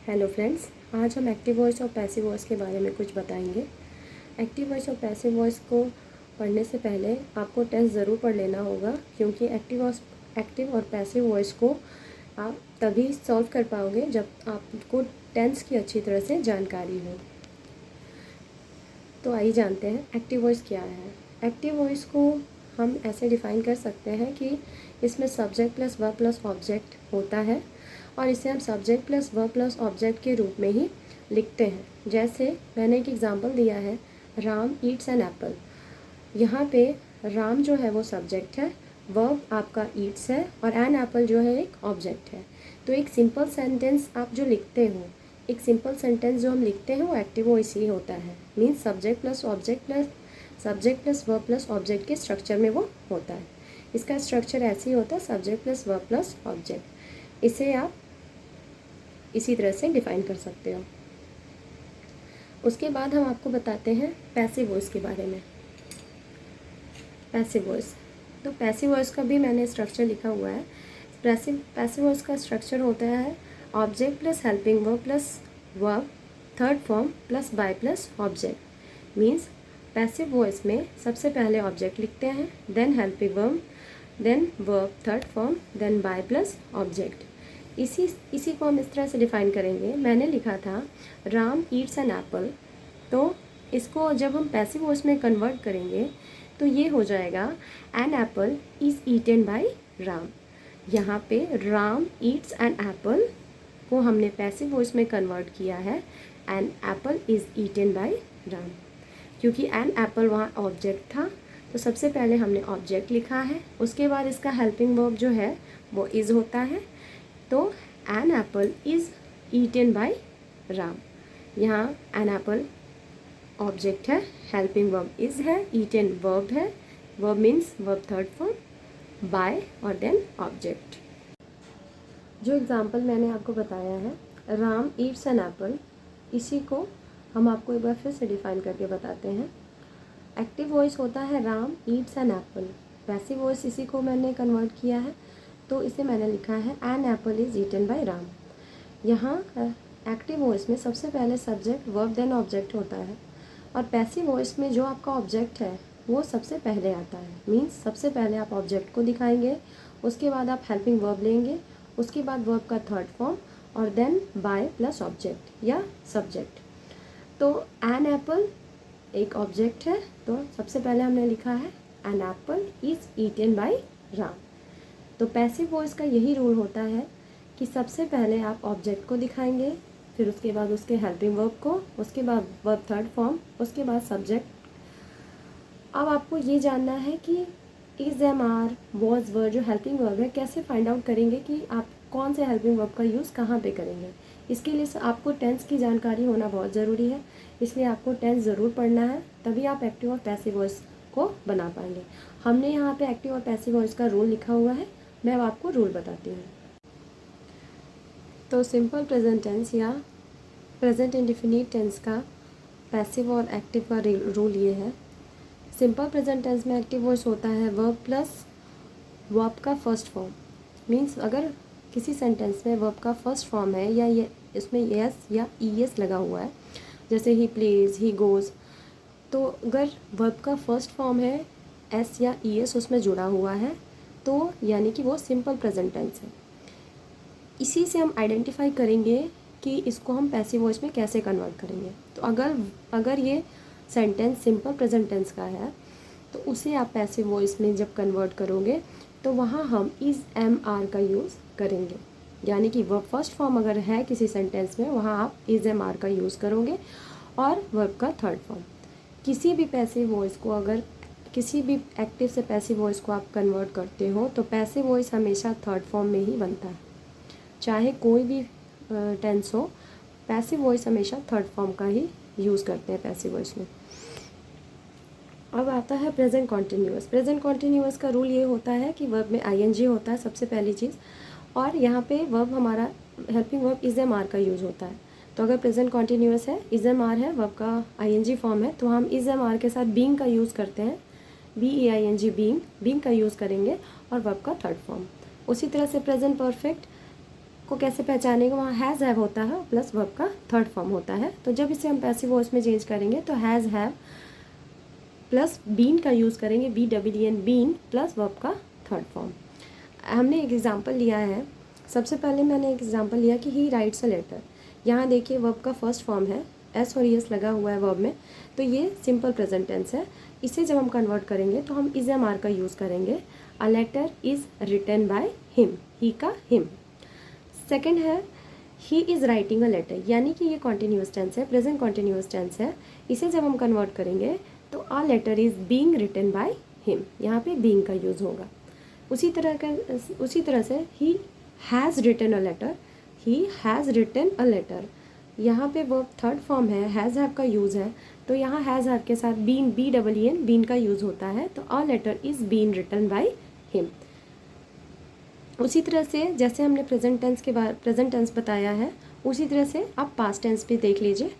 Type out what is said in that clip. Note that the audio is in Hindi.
हेलो फ्रेंड्स, आज हम एक्टिव वॉइस और पैसिव वॉइस के बारे में कुछ बताएंगे। एक्टिव वॉइस और पैसिव वॉइस को पढ़ने से पहले आपको टेंस ज़रूर पढ़ लेना होगा, क्योंकि एक्टिव और पैसिव वॉइस को आप तभी सॉल्व कर पाओगे जब आपको टेंस की अच्छी तरह से जानकारी हो। तो आइए जानते हैं एक्टिव वॉइस क्या है। एक्टिव वॉइस को हम ऐसे डिफ़ाइन कर सकते हैं कि इसमें subject plus verb plus object होता है और इसे हम subject plus verb plus object के रूप में ही लिखते हैं। जैसे मैंने एक एग्जांपल दिया है, राम ईट्स एन एप्पल। यहाँ पे राम जो है वो सब्जेक्ट है, वर्ब आपका ईट्स है और एन एप्पल जो है एक ऑब्जेक्ट है। तो एक सिंपल सेंटेंस आप जो लिखते हो, एक सिंपल सेंटेंस जो हम लिखते हैं वो एक्टिव वॉइस ही होता है। Means subject plus verb plus object के स्ट्रक्चर में वो होता है। इसका स्ट्रक्चर ऐसे ही होता है, subject plus verb plus object. इसे आप इसी तरह से डिफाइन कर सकते हो। उसके बाद हम आपको बताते हैं पैसिव वॉइस के बारे में। पैसिव वॉइस, तो पैसिव वॉइस का भी मैंने स्ट्रक्चर लिखा हुआ है। पैसिव वॉइस का स्ट्रक्चर होता है object plus helping verb plus verb, third form plus by plus object. Means passive voice में सबसे पहले ऑब्जेक्ट लिखते हैं, then helping verb, then verb, third form, then by plus object. इसी को हम इस तरह से डिफ़ाइन करेंगे। मैंने लिखा था राम ईट्स एन एप्पल, तो इसको जब हम पैसिव वॉइस में कन्वर्ट करेंगे तो ये हो जाएगा an apple is eaten by Ram. यहाँ पे राम ईट्स एन एप्पल को हमने पैसिव वॉइस में कन्वर्ट किया है an apple is eaten by Ram. क्योंकि एन एप्पल वहाँ ऑब्जेक्ट था, तो सबसे पहले हमने ऑब्जेक्ट लिखा है, उसके बाद इसका हेल्पिंग वर्ब जो है वो इज़ होता है। तो an apple is eaten by Ram. यहाँ एन एप्पल ऑब्जेक्ट है, हेल्पिंग वर्ब इज़ है, ईटन वर्ब है, verb means verb third form, by और देन ऑब्जेक्ट। जो एग्जांपल मैंने आपको बताया है राम ईट्स एन एप्पल, इसी को हम आपको एक बार फिर से डिफाइन करके बताते हैं। एक्टिव वॉइस होता है Ram eats an apple. Passive voice इसी को मैंने कन्वर्ट किया है, तो इसे मैंने लिखा है an apple is eaten by Ram. यहाँ एक्टिव वॉइस में सबसे पहले सब्जेक्ट वर्ब देन ऑब्जेक्ट होता है, और पैसिव वॉइस में जो आपका ऑब्जेक्ट है वो सबसे पहले आता है। मीन्स सबसे पहले आप ऑब्जेक्ट को दिखाएंगे, उसके बाद आप हेल्पिंग वर्ब लेंगे, उसके बाद वर्ब का थर्ड फॉर्म और देन बाय प्लस ऑब्जेक्ट या सब्जेक्ट। तो एन एप्पल एक ऑब्जेक्ट है, तो सबसे पहले हमने लिखा है an apple is eaten by Ram. तो पैसिव वॉइस का यही रूल होता है कि सबसे पहले आप ऑब्जेक्ट को दिखाएंगे, फिर उसके बाद उसके हेल्पिंग वर्ब को, उसके बाद वर्ब थर्ड फॉर्म, उसके बाद सब्जेक्ट। अब आपको ये जानना है कि इज़, एम, आर, वॉज, वर जो हेल्पिंग वर्ब है कैसे फाइंड आउट करेंगे कि आप कौन से हेल्पिंग वर्ब का यूज़ कहाँ पे करेंगे। इसके लिए आपको टेंस की जानकारी होना बहुत ज़रूरी है, इसलिए आपको टेंस ज़रूर पढ़ना है, तभी आप एक्टिव और पैसिव वॉइस को बना पाएंगे। हमने यहाँ पे एक्टिव और पैसिव वॉइस का रूल लिखा हुआ है, मैं अब आपको रूल बताती हूँ। तो सिंपल प्रेजेंट टेंस या प्रेजेंट इंडेफिनिट टेंस का पैसिव और एक्टिव का रूल ये है। सिंपल प्रेजेंट टेंस में एक्टिव वॉइस होता है वर्ब प्लस वर्ब का फर्स्ट फॉर्म। मीन्स अगर किसी सेंटेंस में वर्ब का फर्स्ट फॉर्म है या ये इसमें यस या ईएस लगा हुआ है, जैसे ही प्लेज, ही गोज़, तो अगर वर्ब का फर्स्ट फॉर्म है एस या ईएस उसमें जुड़ा हुआ है, तो यानी कि वो सिंपल प्रेजेंट टेंस है। इसी से हम आइडेंटिफाई करेंगे कि इसको हम पैसिव वॉइस में कैसे कन्वर्ट करेंगे। तो अगर ये सेंटेंस सिंपल प्रेजेंट टेंस का है, तो उसे आप पैसिव वॉइस में जब कन्वर्ट करोगे तो वहाँ हम इज़, एम, आर का यूज़ करेंगे। यानी कि वर्ब फर्स्ट फॉर्म अगर है किसी सेंटेंस में, वहाँ आप इज़, एम, आर का यूज़ करोगे और वर्ब का थर्ड फॉर्म। किसी भी पैसिव वॉइस को, अगर किसी भी एक्टिव से पैसिव वॉइस को आप कन्वर्ट करते हो तो पैसिव वॉइस हमेशा थर्ड फॉर्म में ही बनता है, चाहे कोई भी टेंस हो। पैसिव वॉइस हमेशा थर्ड फॉर्म का ही यूज़ करते हैं पैसिव वॉइस में। अब आता है प्रेजेंट कॉन्टिन्यूअस। प्रेजेंट कॉन्टिन्यूअस का रूल ये होता है कि वर्ब में आईएनजी होता है सबसे पहली चीज़, और यहाँ पे वर्ब हमारा helping verb is, am, are का यूज़ होता है। तो अगर प्रेजेंट कॉन्टिन्यूअस है, इज़, एम, आर है, वर्ब का आईएनजी फॉर्म है, तो हम इज़, एम, आर के साथ बीइंग का यूज़ करते हैं, BEING, बीइंग का यूज़ करेंगे और वर्ब का थर्ड फॉर्म। उसी तरह से प्रेजेंट परफेक्ट को कैसे पहचानेंगे, वहाँ हैज़ हैव होता है प्लस वर्ब का थर्ड फॉर्म होता है। तो जब इसे हम पैसिव वॉइस में चेंज करेंगे तो हैज़ हैव प्लस बीन का यूज़ करेंगे, BEEN बीन प्लस वर्ब का थर्ड फॉर्म। हमने एक एग्जांपल लिया है, सबसे पहले मैंने एक एग्जांपल लिया कि ही राइट्स अ लेटर। यहाँ देखिए वर्ब का फर्स्ट फॉर्म है, एस और एस लगा हुआ है वर्ब में, तो ये सिंपल प्रेजेंट टेंस है। इसे जब हम कन्वर्ट करेंगे तो हम इज एम आर का यूज़ करेंगे, a letter is written by him, he का हिम। सेकेंड है he is writing a letter, यानी कि ये कॉन्टीन्यूअस टेंस है, प्रेजेंट कॉन्टीन्यूअस टेंस है। इसे जब हम कन्वर्ट करेंगे तो a letter is being written by him, यहाँ पे बीइंग का यूज़ होगा। उसी तरह से he has written a letter, he has written a letter, यहाँ पे वर्ब थर्ड फॉर्म है, हैज़ हैव का यूज़ है, तो यहाँ हैज़ हैव के साथ बीन, BEEN बीन का यूज़ होता है, तो a letter is been written by him. उसी तरह से जैसे हमने प्रेजेंट टेंस बताया है, उसी तरह से आप पास्ट टेंस भी देख लीजिए।